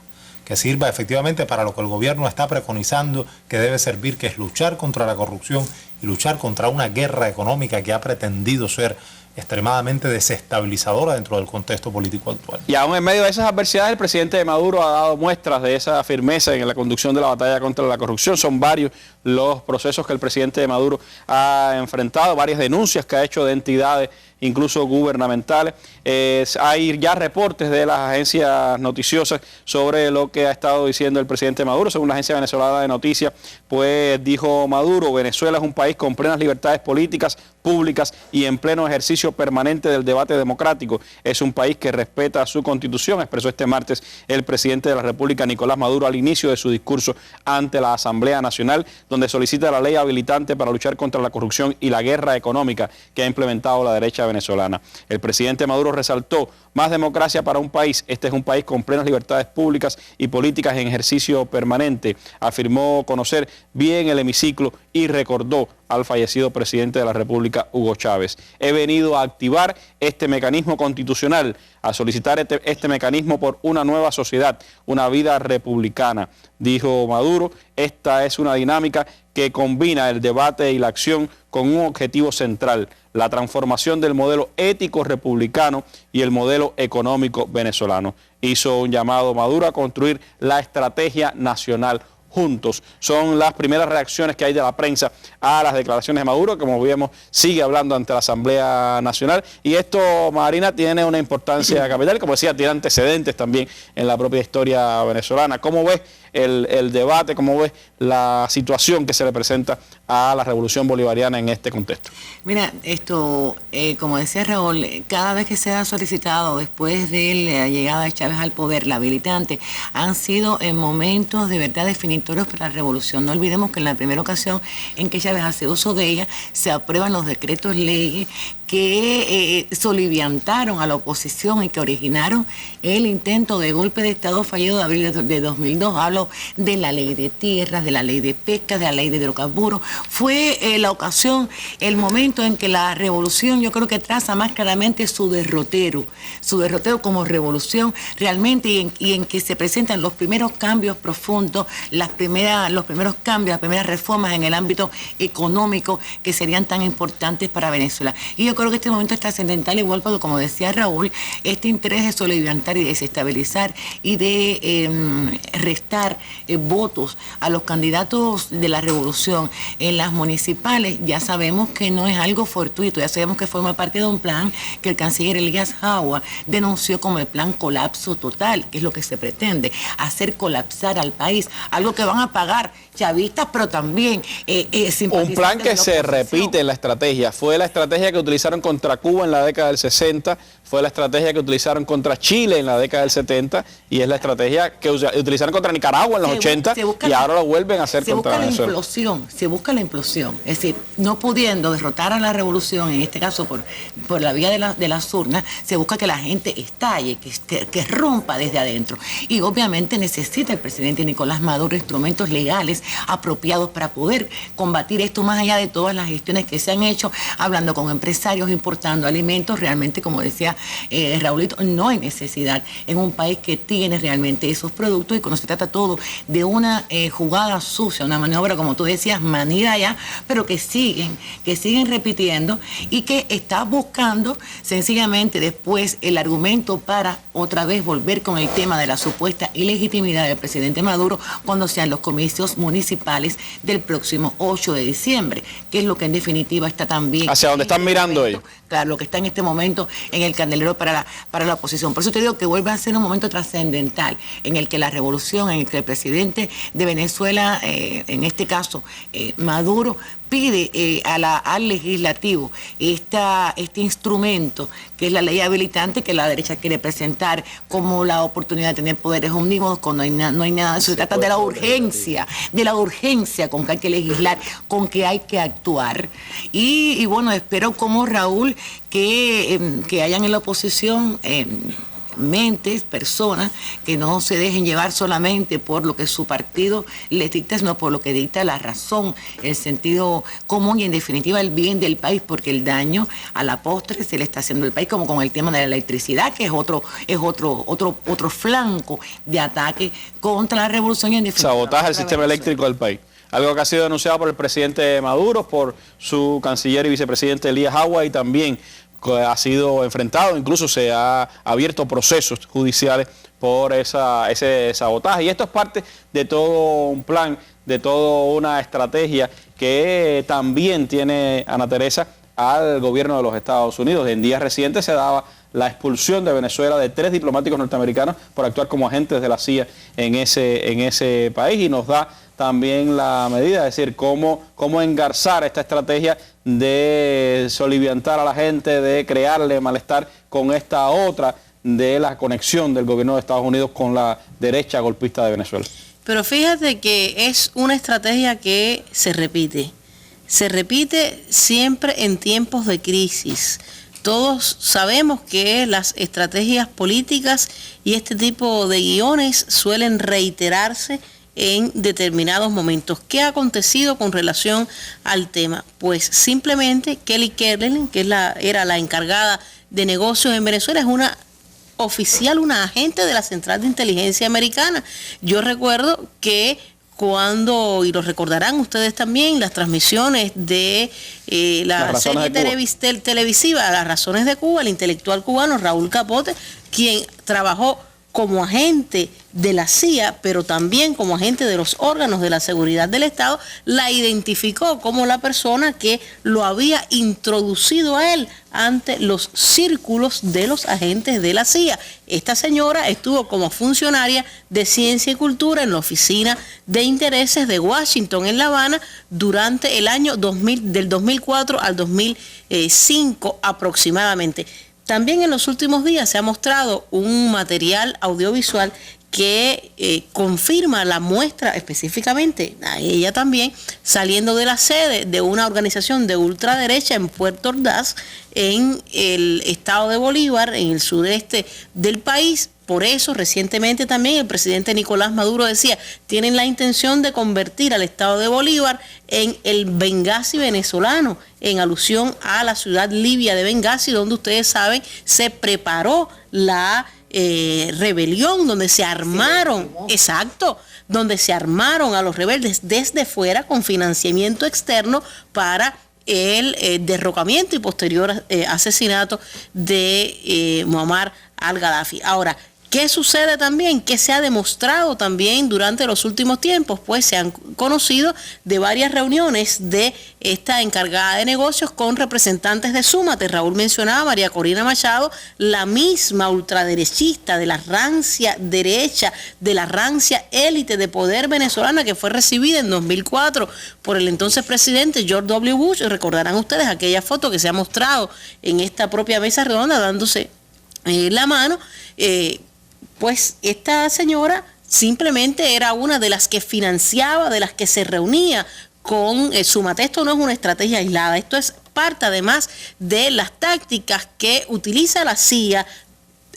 Que sirva efectivamente para lo que el gobierno está preconizando que debe servir, que es luchar contra la corrupción y luchar contra una guerra económica que ha pretendido ser extremadamente desestabilizadora dentro del contexto político actual. Y aún en medio de esas adversidades, el presidente Maduro ha dado muestras de esa firmeza en la conducción de la batalla contra la corrupción. Son varios los procesos que el presidente Maduro ha enfrentado, varias denuncias que ha hecho de entidades incluso gubernamentales. Hay ya reportes de las agencias noticiosas sobre lo que ha estado diciendo el presidente Maduro. Según la agencia venezolana de noticias, pues dijo Maduro: Venezuela es un país con plenas libertades políticas, públicas y en pleno ejercicio permanente del debate democrático. Es un país que respeta su constitución, expresó este martes el presidente de la República, Nicolás Maduro, al inicio de su discurso ante la Asamblea Nacional, donde solicita la ley habilitante para luchar contra la corrupción y la guerra económica que ha implementado la derecha venezolana. El presidente Maduro resaltó: más democracia para un país. Este es un país con plenas libertades públicas y políticas en ejercicio permanente. Afirmó conocer bien el hemiciclo y recordó al fallecido presidente de la República, Hugo Chávez. He venido a activar este mecanismo constitucional, a solicitar este mecanismo por una nueva sociedad, una vida republicana, dijo Maduro. Esta es una dinámica que combina el debate y la acción con un objetivo central: la transformación del modelo ético republicano y el modelo económico venezolano. Hizo un llamado Maduro a construir la estrategia nacional juntos. Son las primeras reacciones que hay de la prensa a las declaraciones de Maduro, que como vemos sigue hablando ante la Asamblea Nacional, y esto, Marina, tiene una importancia capital, como decía, tiene antecedentes también en la propia historia venezolana. ¿Cómo ves el debate, cómo ves la situación que se le presenta a la revolución bolivariana en este contexto? Mira, esto, como decía Raúl, cada vez que se ha solicitado después de la llegada de Chávez al poder, la habilitante, han sido en momentos de verdad definitorios para la revolución. No olvidemos que en la primera ocasión en que Chávez hace uso de ella, se aprueban los decretos leyes que soliviantaron a la oposición y que originaron el intento de golpe de Estado fallido de abril de 2002. Hablo de la ley de tierras, de la ley de pesca, de la ley de hidrocarburos. Fue la ocasión, el momento en que la revolución, yo creo que traza más claramente su derrotero como revolución realmente, y en que se presentan los primeros cambios profundos, los primeros cambios, las primeras reformas en el ámbito económico que serían tan importantes para Venezuela. Y yo creo que este momento es trascendental, igual como decía Raúl, este interés de soliviantar y desestabilizar y de restar votos a los candidatos de la revolución en las municipales. Ya sabemos que no es algo fortuito, ya sabemos que forma parte de un plan que el canciller Elías Jawa denunció como el plan colapso total, que es lo que se pretende, hacer colapsar al país, algo que van a pagar chavistas, pero también un plan que se repite en la estrategia. Fue la estrategia que utilizaron contra Cuba en la década del 60, fue la estrategia que utilizaron contra Chile en la década del 70 y es la estrategia que utilizaron contra Nicaragua en los 80 y ahora lo vuelven a hacer contra Venezuela. Se busca la implosión, es decir, no pudiendo derrotar a la revolución, en este caso por la vía de las urnas, se busca que la gente estalle, que rompa desde adentro. Y obviamente necesita el presidente Nicolás Maduro instrumentos legales apropiados para poder combatir esto, más allá de todas las gestiones que se han hecho, hablando con empresarios, importando alimentos. Realmente, como decía Raulito, no hay necesidad en un país que tiene realmente esos productos, y cuando se trata todo de una jugada sucia, una maniobra, como tú decías, manida ya, pero que siguen repitiendo y que está buscando sencillamente después el argumento para otra vez volver con el tema de la supuesta ilegitimidad del presidente Maduro cuando sean los comicios municipales del próximo 8 de diciembre, que es lo que en definitiva está también... ¿Hacia dónde están mirando ellos? Claro, lo que está en este momento en el candelero para la oposición. Por eso te digo que vuelve a ser un momento trascendental en el que la revolución, en el que el presidente de Venezuela, en este caso Maduro, pide al legislativo este instrumento que es la ley habilitante, que la derecha quiere presentar como la oportunidad de tener poderes omnímodos, cuando no hay nada de eso. Se trata de la urgencia con que hay que legislar, con que hay que actuar. Y bueno, espero como Raúl que hayan en la oposición mentes, personas que no se dejen llevar solamente por lo que su partido les dicta, sino por lo que dicta la razón, el sentido común y en definitiva el bien del país, porque el daño a la postre se le está haciendo al país, como con el tema de la electricidad, que es otro flanco de ataque contra la revolución y en definitiva sabotaje del sistema eléctrico del país. Algo que ha sido denunciado por el presidente Maduro, por su canciller y vicepresidente Elías Jawa, y también ha sido enfrentado, incluso se ha abierto procesos judiciales por ese sabotaje. Y esto es parte de todo un plan, de toda una estrategia que también tiene Ana Teresa al gobierno de los Estados Unidos. En días recientes se daba la expulsión de Venezuela de 3 diplomáticos norteamericanos por actuar como agentes de la CIA en ese país, y nos da también la medida, es decir, cómo engarzar esta estrategia de soliviantar a la gente, de crearle malestar con esta otra de la conexión del gobierno de Estados Unidos con la derecha golpista de Venezuela. Pero fíjate que es una estrategia que se repite siempre en tiempos de crisis. Todos sabemos que las estrategias políticas y este tipo de guiones suelen reiterarse en determinados momentos. ¿Qué ha acontecido con relación al tema? Pues simplemente Kelly Kerlin, que era la encargada de negocios en Venezuela, es una oficial, una agente de la Central de Inteligencia Americana. Yo recuerdo que cuando, y lo recordarán ustedes también, las transmisiones de la serie televisiva Las Razones de Cuba, el intelectual cubano Raúl Capote, quien trabajó como agente de la CIA, pero también como agente de los órganos de la seguridad del Estado, la identificó como la persona que lo había introducido a él ante los círculos de los agentes de la CIA. Esta señora estuvo como funcionaria de Ciencia y Cultura en la Oficina de Intereses de Washington en La Habana durante el año 2000, del 2004 al 2005 aproximadamente. También en los últimos días se ha mostrado un material audiovisual que confirma la muestra específicamente, a ella también, saliendo de la sede de una organización de ultraderecha en Puerto Ordaz, en el estado de Bolívar, en el sureste del país. Por eso, recientemente también el presidente Nicolás Maduro decía, tienen la intención de convertir al estado de Bolívar en el Bengasi venezolano, en alusión a la ciudad libia de Bengasi, donde ustedes saben se preparó la rebelión, donde se armaron, donde se armaron a los rebeldes desde fuera con financiamiento externo para el derrocamiento y posterior asesinato de Muammar al-Gaddafi. Ahora, ¿qué sucede también? ¿Qué se ha demostrado también durante los últimos tiempos? Pues se han conocido de varias reuniones de esta encargada de negocios con representantes de Súmate. Raúl mencionaba a María Corina Machado, la misma ultraderechista de la rancia derecha, de la rancia élite de poder venezolana, que fue recibida en 2004 por el entonces presidente George W. Bush. Recordarán ustedes aquella foto que se ha mostrado en esta propia mesa redonda dándose la mano. Pues esta señora simplemente era una de las que financiaba, de las que se reunía con Súmate. Esto no es una estrategia aislada, esto es parte además de las tácticas que utiliza la CIA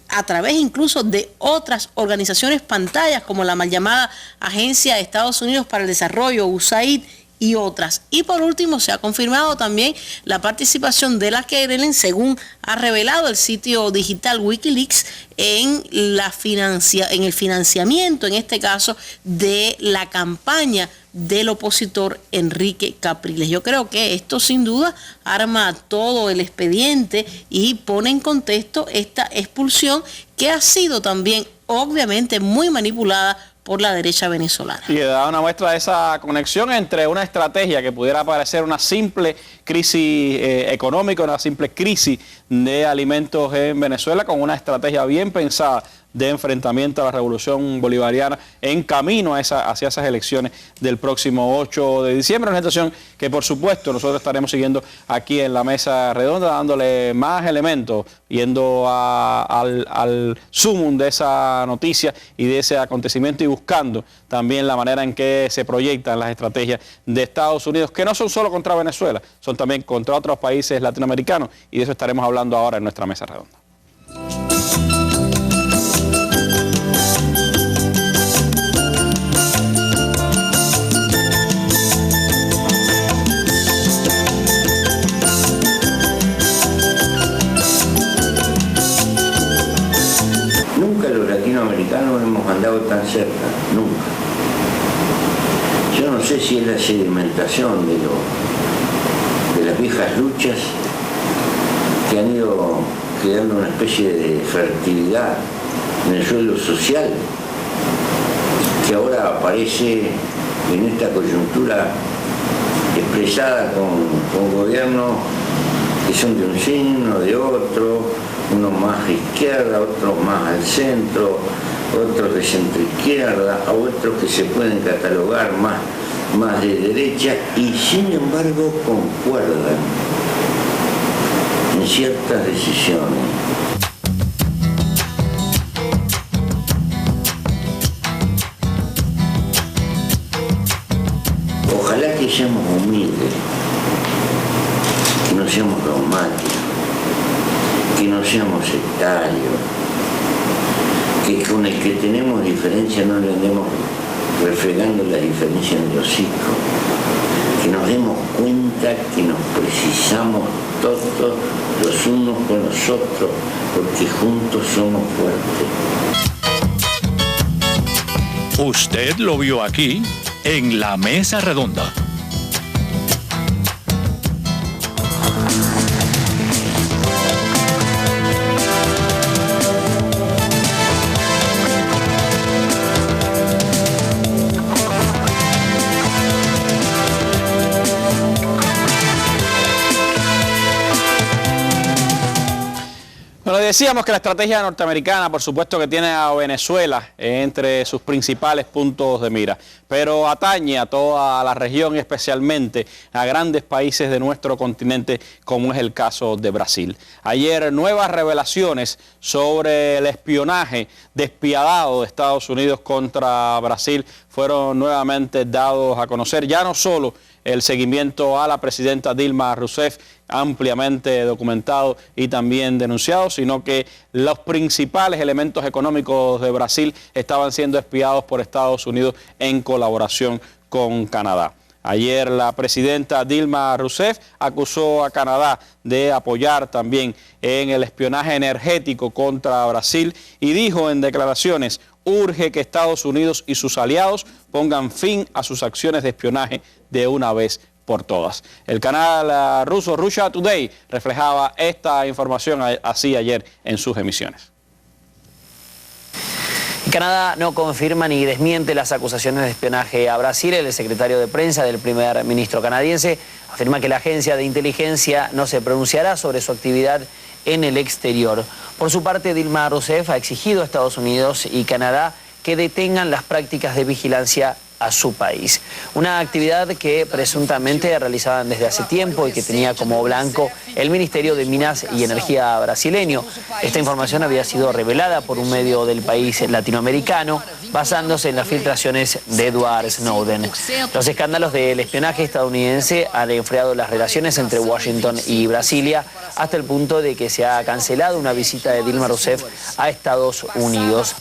a través incluso de otras organizaciones pantallas como la mal llamada Agencia de Estados Unidos para el Desarrollo, USAID, y otras. Y por último, se ha confirmado también la participación de la Kremlin, según ha revelado el sitio digital Wikileaks, en el financiamiento, en este caso, de la campaña del opositor Enrique Capriles. Yo creo que esto sin duda arma todo el expediente y pone en contexto esta expulsión que ha sido también obviamente muy manipulada por la derecha venezolana. Y da una muestra de esa conexión entre una estrategia que pudiera parecer una simple crisis económica, una simple crisis de alimentos en Venezuela, con una estrategia bien pensada de enfrentamiento a la revolución bolivariana en camino hacia esas elecciones del próximo 8 de diciembre. Una situación que por supuesto nosotros estaremos siguiendo aquí en la mesa redonda, dándole más elementos, yendo al sumum de esa noticia y de ese acontecimiento, y buscando también la manera en que se proyectan las estrategias de Estados Unidos, que no son solo contra Venezuela, son también contra otros países latinoamericanos, y de eso estaremos hablando ahora en nuestra mesa redonda. Nunca los latinoamericanos hemos andado tan cerca, nunca. Yo no sé si es la sedimentación de las viejas luchas que han ido creando una especie de fertilidad en el suelo social, que ahora aparece en esta coyuntura expresada con gobiernos que son de un signo, de otro, unos más a izquierda, otros más al centro, otros de centro izquierda, a otros que se pueden catalogar más de derecha, y sin embargo concuerdan en ciertas decisiones. Ojalá que seamos humildes, que no seamos dogmáticos, que no seamos sectarios, que con el que tenemos diferencia no le andemos refregando la diferencia en el hocico, que nos demos cuenta que nos precisamos todos los unos con los otros, porque juntos somos fuertes. Usted lo vio aquí en la Mesa Redonda. decíamos que la estrategia norteamericana, por supuesto que tiene a Venezuela entre sus principales puntos de mira, pero atañe a toda la región y especialmente a grandes países de nuestro continente, como es el caso de Brasil. Ayer, nuevas revelaciones sobre el espionaje despiadado de Estados Unidos contra Brasil fueron nuevamente dados a conocer. Ya no solo el seguimiento a la presidenta Dilma Rousseff, ampliamente documentado y también denunciado, sino que los principales elementos económicos de Brasil estaban siendo espiados por Estados Unidos en colaboración con Canadá. Ayer la presidenta Dilma Rousseff acusó a Canadá de apoyar también en el espionaje energético contra Brasil y dijo en declaraciones: urge que Estados Unidos y sus aliados pongan fin a sus acciones de espionaje de una vez por todas. El canal ruso Russia Today reflejaba esta información así ayer en sus emisiones. Canadá no confirma ni desmiente las acusaciones de espionaje a Brasil. El secretario de prensa del primer ministro canadiense afirma que la agencia de inteligencia no se pronunciará sobre su actividad en el exterior. Por su parte, Dilma Rousseff ha exigido a Estados Unidos y Canadá que detengan las prácticas de vigilancia a su país. Una actividad que presuntamente realizaban desde hace tiempo y que tenía como blanco el Ministerio de Minas y Energía brasileño. Esta información había sido revelada por un medio del país latinoamericano basándose en las filtraciones de Edward Snowden. Los escándalos del espionaje estadounidense han enfriado las relaciones entre Washington y Brasilia hasta el punto de que se ha cancelado una visita de Dilma Rousseff a Estados Unidos.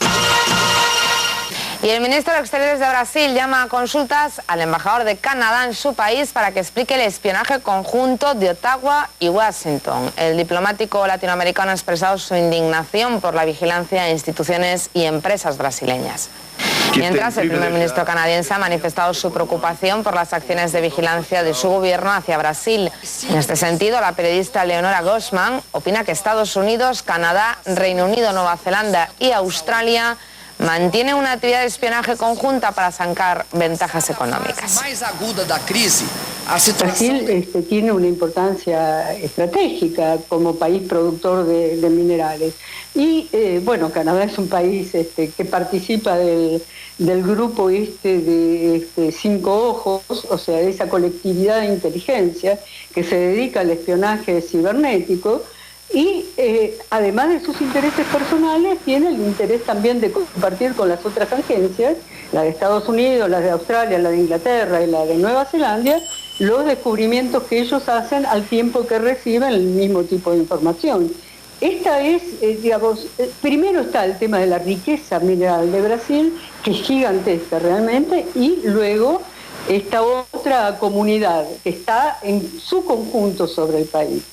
Y el ministro de Exteriores de Brasil llama a consultas al embajador de Canadá en su país para que explique el espionaje conjunto de Ottawa y Washington. El diplomático latinoamericano ha expresado su indignación por la vigilancia de instituciones y empresas brasileñas. Mientras, el primer ministro canadiense ha manifestado su preocupación por las acciones de vigilancia de su gobierno hacia Brasil. En este sentido, la periodista Leonora Gosman opina que Estados Unidos, Canadá, Reino Unido, Nueva Zelanda y Australia mantienen una actividad de espionaje conjunta para sacar ventajas económicas. Brasil tiene una importancia estratégica como país productor de minerales. Y bueno, Canadá es un país que participa del grupo de 5 ojos, o sea, de esa colectividad de inteligencia que se dedica al espionaje cibernético. Y además de sus intereses personales, tiene el interés también de compartir con las otras agencias, la de Estados Unidos, la de Australia, la de Inglaterra y la de Nueva Zelanda, los descubrimientos que ellos hacen al tiempo que reciben el mismo tipo de información. Esta es, primero está el tema de la riqueza mineral de Brasil, que es gigantesca realmente, y luego esta otra comunidad que está en su conjunto sobre el país.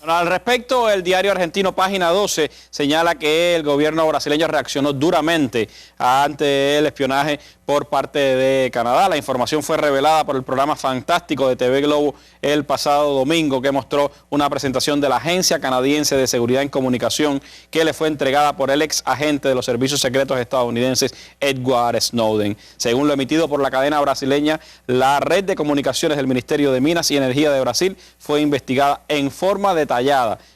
Al respecto, el diario argentino Página 12 señala que el gobierno brasileño reaccionó duramente ante el espionaje por parte de Canadá. La información fue revelada por el programa fantástico de TV Globo el pasado domingo, que mostró una presentación de la Agencia Canadiense de Seguridad en Comunicación que le fue entregada por el ex agente de los servicios secretos estadounidenses Edward Snowden. Según lo emitido por la cadena brasileña, la red de comunicaciones del Ministerio de Minas y Energía de Brasil fue investigada en forma detallada,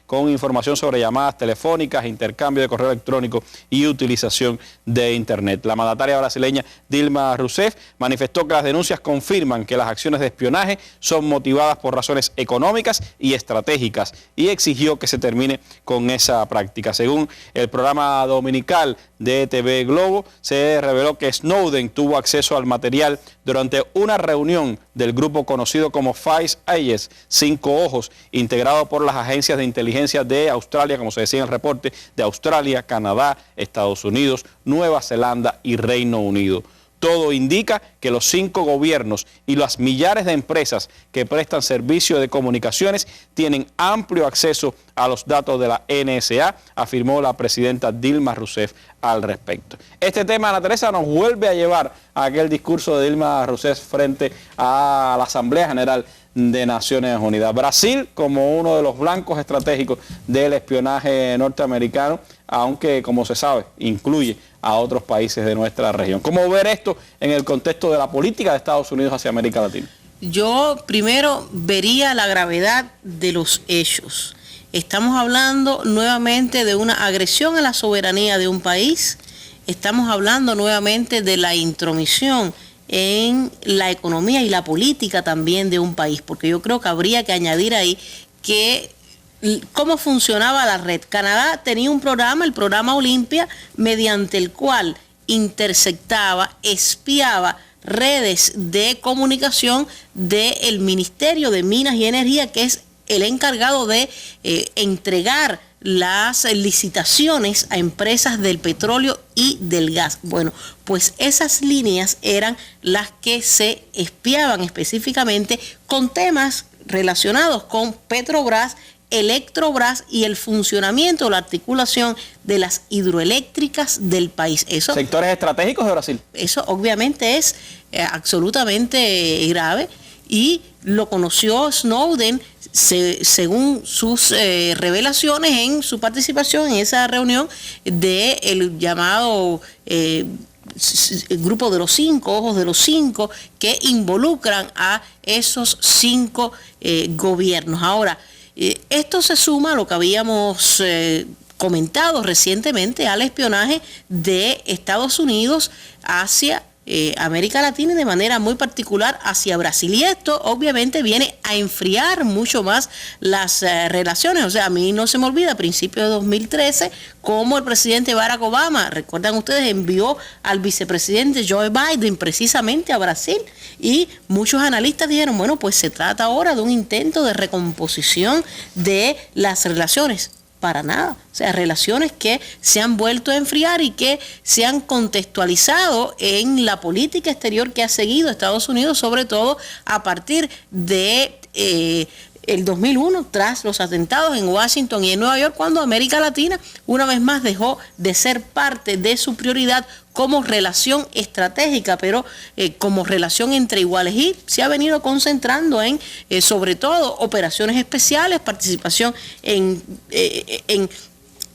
con información sobre llamadas telefónicas, intercambio de correo electrónico y utilización de Internet. La mandataria brasileña Dilma Rousseff manifestó que las denuncias confirman que las acciones de espionaje son motivadas por razones económicas y estratégicas y exigió que se termine con esa práctica. Según el programa dominical de TV Globo, se reveló que Snowden tuvo acceso al material durante una reunión del grupo conocido como Five Eyes, 5 ojos, integrado por las agencias de inteligencia de Australia, como se decía en el reporte, de Australia, Canadá, Estados Unidos, Nueva Zelanda y Reino Unido. Todo indica que los 5 gobiernos y las millares de empresas que prestan servicio de comunicaciones tienen amplio acceso a los datos de la NSA, afirmó la presidenta Dilma Rousseff al respecto. Este tema, Ana Teresa, nos vuelve a llevar a aquel discurso de Dilma Rousseff frente a la Asamblea General de Naciones Unidas. Brasil como uno de los blancos estratégicos del espionaje norteamericano, aunque, como se sabe, incluye a otros países de nuestra región. ¿Cómo ver esto en el contexto de la política de Estados Unidos hacia América Latina? Yo primero vería la gravedad de los hechos. estamos hablando nuevamente de una agresión a la soberanía de un país, estamos hablando nuevamente de la intromisión en la economía y la política también de un país, porque yo creo que habría que añadir ahí que cómo funcionaba la red. Canadá tenía un programa, el programa Olimpia, mediante el cual interceptaba, espiaba redes de comunicación del Ministerio de Minas y Energía, que es el encargado de entregar las licitaciones a empresas del petróleo y del gas. Bueno, pues esas líneas eran las que se espiaban específicamente con temas relacionados con Petrobras, Electrobras y el funcionamiento o la articulación de las hidroeléctricas del país. Eso, sectores estratégicos de Brasil. Eso obviamente es absolutamente grave y lo conoció Snowden según sus revelaciones en su participación en esa reunión del llamado el grupo de los 5, ojos de los 5, que involucran a esos 5 gobiernos. Ahora, esto se suma a lo que habíamos comentado recientemente al espionaje de Estados Unidos hacia América Latina y de manera muy particular hacia Brasil. Y esto obviamente viene a enfriar mucho más las relaciones. O sea, a mí no se me olvida, a principios de 2013, cómo el presidente Barack Obama, recuerdan ustedes, envió al vicepresidente Joe Biden precisamente a Brasil. Y muchos analistas dijeron, bueno, pues se trata ahora de un intento de recomposición de las relaciones. Para nada. O sea, relaciones que se han vuelto a enfriar y que se han contextualizado en la política exterior que ha seguido Estados Unidos, sobre todo a partir de el 2001, tras los atentados en Washington y en Nueva York, cuando América Latina una vez más dejó de ser parte de su prioridad como relación estratégica, pero como relación entre iguales, y se ha venido concentrando en, sobre todo, operaciones especiales, participación en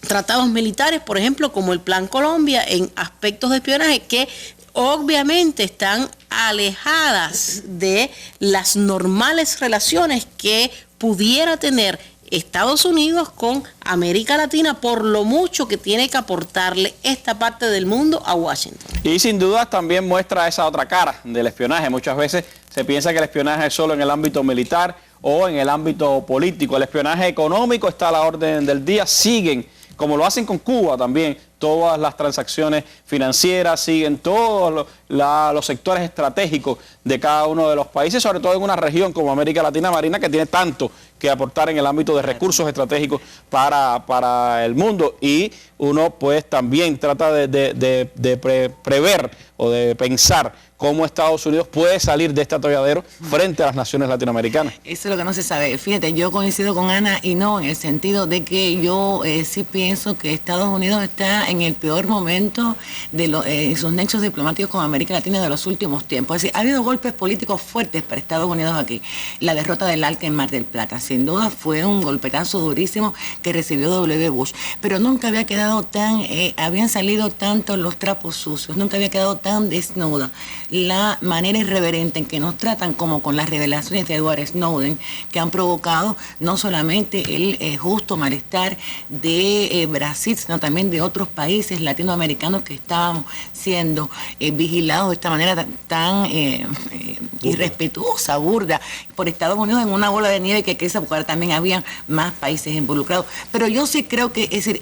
tratados militares, por ejemplo, como el Plan Colombia, en aspectos de espionaje que obviamente están alejadas de las normales relaciones que pudiera tener Estados Unidos con América Latina, por lo mucho que tiene que aportarle esta parte del mundo a Washington. Y sin duda también muestra esa otra cara del espionaje. Muchas veces se piensa que el espionaje es solo en el ámbito militar o en el ámbito político. El espionaje económico está a la orden del día, siguen, como lo hacen con Cuba también, todas las transacciones financieras, siguen todos los sectores estratégicos de cada uno de los países, sobre todo en una región como América Latina, Marina, que tiene tanto que aportar en el ámbito de recursos estratégicos para el mundo. Y uno pues también trata de prever o de pensar cómo Estados Unidos puede salir de este atolladero frente a las naciones latinoamericanas. Eso es lo que no se sabe. Fíjate, yo coincido con Ana y no, en el sentido de que yo sí pienso que Estados Unidos está en el peor momento de sus nexos diplomáticos con América Latina de los últimos tiempos. Es decir, ha habido golpes políticos fuertes para Estados Unidos aquí. La derrota del ALCA en Mar del Plata, sin duda, fue un golpetazo durísimo que recibió W. Bush. Pero nunca había quedado habían salido tanto los trapos sucios, nunca había quedado tan desnuda la manera irreverente en que nos tratan, como con las revelaciones de Edward Snowden, que han provocado no solamente el justo malestar de Brasil, sino también de otros países latinoamericanos que estábamos siendo vigilados de esta manera tan irrespetuosa, burda, por Estados Unidos, en una bola de nieve que esa época también había más países involucrados. Pero yo sí creo que, es decir,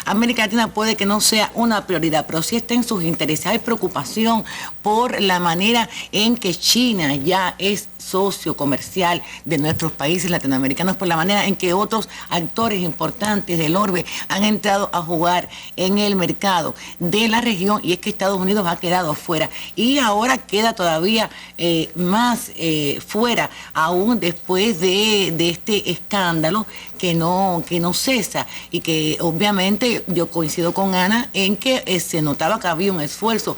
América Latina puede que no sea una prioridad, pero sí está en sus intereses. Hay preocupación por la manera en que China ya es socio comercial de nuestros países latinoamericanos, por la manera en que otros actores importantes del orbe han entrado a jugar en el mercado de la región, y es que Estados Unidos ha quedado fuera y ahora queda todavía más fuera, aún después de este escándalo que no cesa, y que obviamente yo coincido con Ana en que se notaba que había un esfuerzo.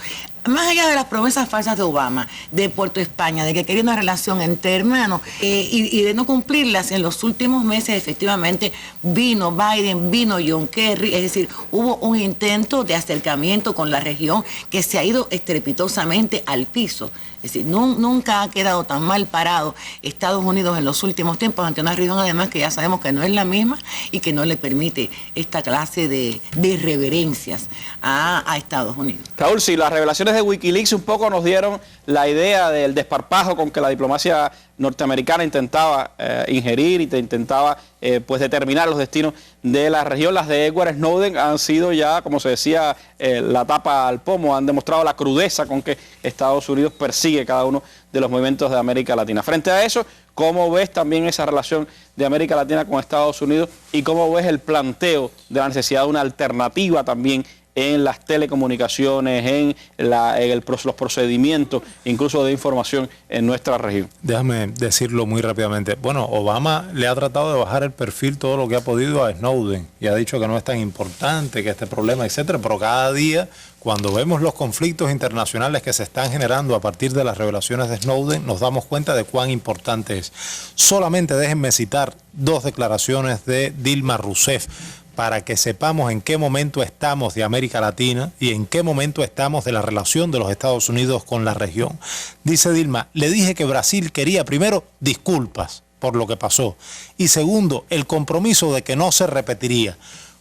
más allá de las promesas falsas de Obama, de Puerto España, de que quería una relación entre hermanos y de no cumplirlas, en los últimos meses efectivamente vino Biden, vino John Kerry, es decir, hubo un intento de acercamiento con la región que se ha ido estrepitosamente al piso. Es decir, nunca ha quedado tan mal parado Estados Unidos en los últimos tiempos ante una región además que ya sabemos que no es la misma y que no le permite esta clase de irreverencias a Estados Unidos. Raúl, sí, las revelaciones de Wikileaks un poco nos dieron la idea del desparpajo con que la diplomacia norteamericana intentaba ingerir y intentaba pues determinar los destinos de la región. Las de Edward Snowden han sido ya, como se decía, la tapa al pomo, han demostrado la crudeza con que Estados Unidos persigue cada uno de los movimientos de América Latina. Frente a eso, ¿cómo ves también esa relación de América Latina con Estados Unidos y cómo ves el planteo de la necesidad de una alternativa también en las telecomunicaciones, en los procedimientos, incluso de información en nuestra región? Déjame decirlo muy rápidamente. Bueno, Obama le ha tratado de bajar el perfil todo lo que ha podido a Snowden y ha dicho que no es tan importante, que este problema, etcétera, pero cada día, cuando vemos los conflictos internacionales que se están generando a partir de las revelaciones de Snowden, nos damos cuenta de cuán importante es. Solamente déjenme citar 2 declaraciones de Dilma Rousseff para que sepamos en qué momento estamos de América Latina y en qué momento estamos de la relación de los Estados Unidos con la región. Dice Dilma, le dije que Brasil quería, primero, disculpas por lo que pasó, y segundo, el compromiso de que no se repetiría.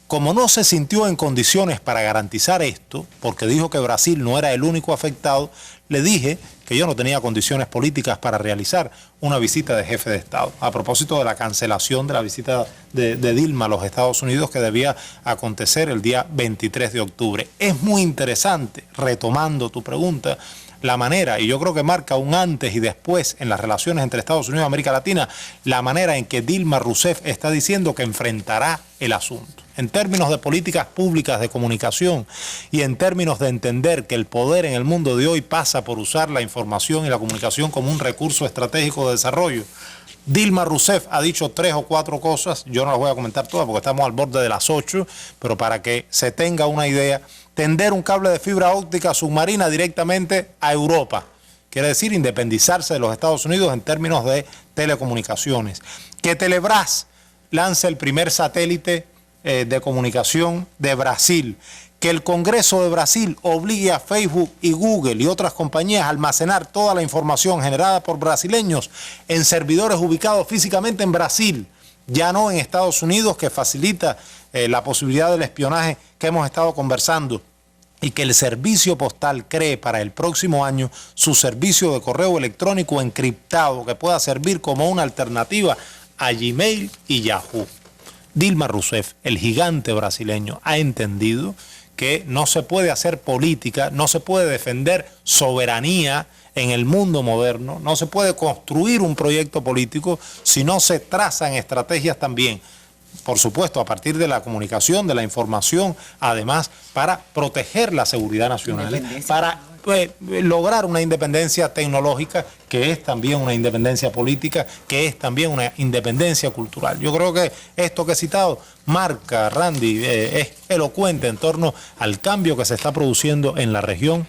Como no se sintió en condiciones para garantizar esto, porque dijo que Brasil no era el único afectado, le dije que yo no tenía condiciones políticas para realizar una visita de jefe de Estado. A propósito de la cancelación de la visita de Dilma a los Estados Unidos que debía acontecer el día 23 de octubre. Es muy interesante, retomando tu pregunta, la manera, y yo creo que marca un antes y después en las relaciones entre Estados Unidos y América Latina, la manera en que Dilma Rousseff está diciendo que enfrentará el asunto. En términos de políticas públicas de comunicación y en términos de entender que el poder en el mundo de hoy pasa por usar la información y la comunicación como un recurso estratégico de desarrollo, Dilma Rousseff ha dicho 3 o 4 cosas, yo no las voy a comentar todas porque estamos al borde de las 8, pero para que se tenga una idea, tender un cable de fibra óptica submarina directamente a Europa, quiere decir independizarse de los Estados Unidos en términos de telecomunicaciones, que Telebrás lance el primer satélite de comunicación de Brasil, que el Congreso de Brasil obligue a Facebook y Google y otras compañías a almacenar toda la información generada por brasileños en servidores ubicados físicamente en Brasil, ya no en Estados Unidos, que facilita la posibilidad del espionaje que hemos estado conversando, y que el servicio postal cree para el próximo año su servicio de correo electrónico encriptado que pueda servir como una alternativa a Gmail y Yahoo. Dilma Rousseff, el gigante brasileño, ha entendido que no se puede hacer política, no se puede defender soberanía en el mundo moderno, no se puede construir un proyecto político si no se trazan estrategias también, por supuesto, a partir de la comunicación, de la información, además, para proteger la seguridad nacional, para lograr una independencia tecnológica, que es también una independencia política, que es también una independencia cultural. Yo creo que esto que he citado marca, Randy, es elocuente en torno al cambio que se está produciendo en la región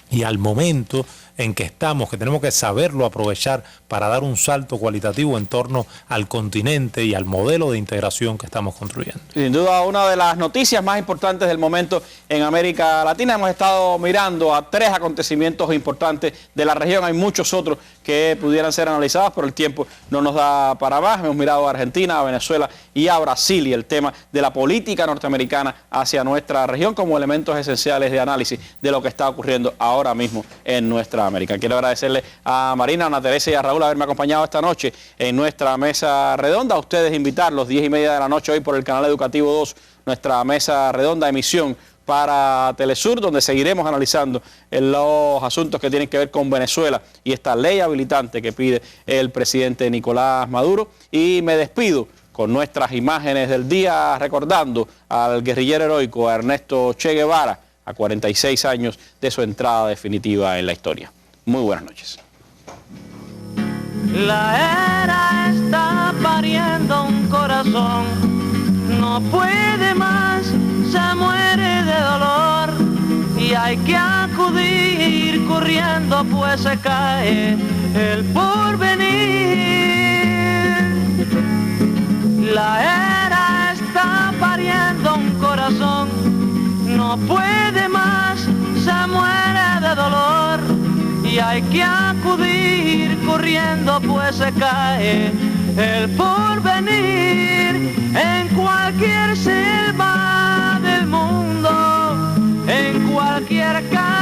y al momento en que estamos, que tenemos que saberlo aprovechar para dar un salto cualitativo en torno al continente y al modelo de integración que estamos construyendo. Sin duda, una de las noticias más importantes del momento en América Latina. Hemos estado mirando a 3 acontecimientos importantes de la región. Hay muchos otros que pudieran ser analizados, pero el tiempo no nos da para más. Hemos mirado a Argentina, a Venezuela y a Brasil, y el tema de la política norteamericana hacia nuestra región como elementos esenciales de análisis de lo que está ocurriendo ahora mismo en nuestra América. Quiero agradecerle a Marina, a Ana Teresa y a Raúl haberme acompañado esta noche en nuestra mesa redonda. A ustedes invitarlos 10:30 de la noche hoy por el canal Educativo 2, nuestra mesa redonda, emisión para Telesur, donde seguiremos analizando los asuntos que tienen que ver con Venezuela y esta ley habilitante que pide el presidente Nicolás Maduro. Y me despido con nuestras imágenes del día, recordando al guerrillero heroico, a Ernesto Che Guevara, a 46 años de su entrada definitiva en la historia. Muy buenas noches. La era está pariendo un corazón, no puede más, se muere de dolor y hay que acudir corriendo pues se cae el porvenir. La era está pariendo un corazón, no puede más, se muere de dolor y hay que acudir corriendo pues se cae el porvenir. En cualquier selva del mundo, en cualquier calle,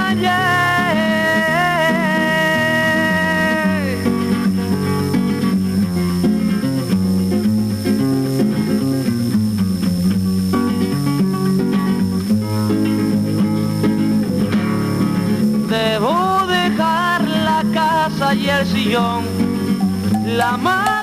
debo dejar la casa y el sillón, la mano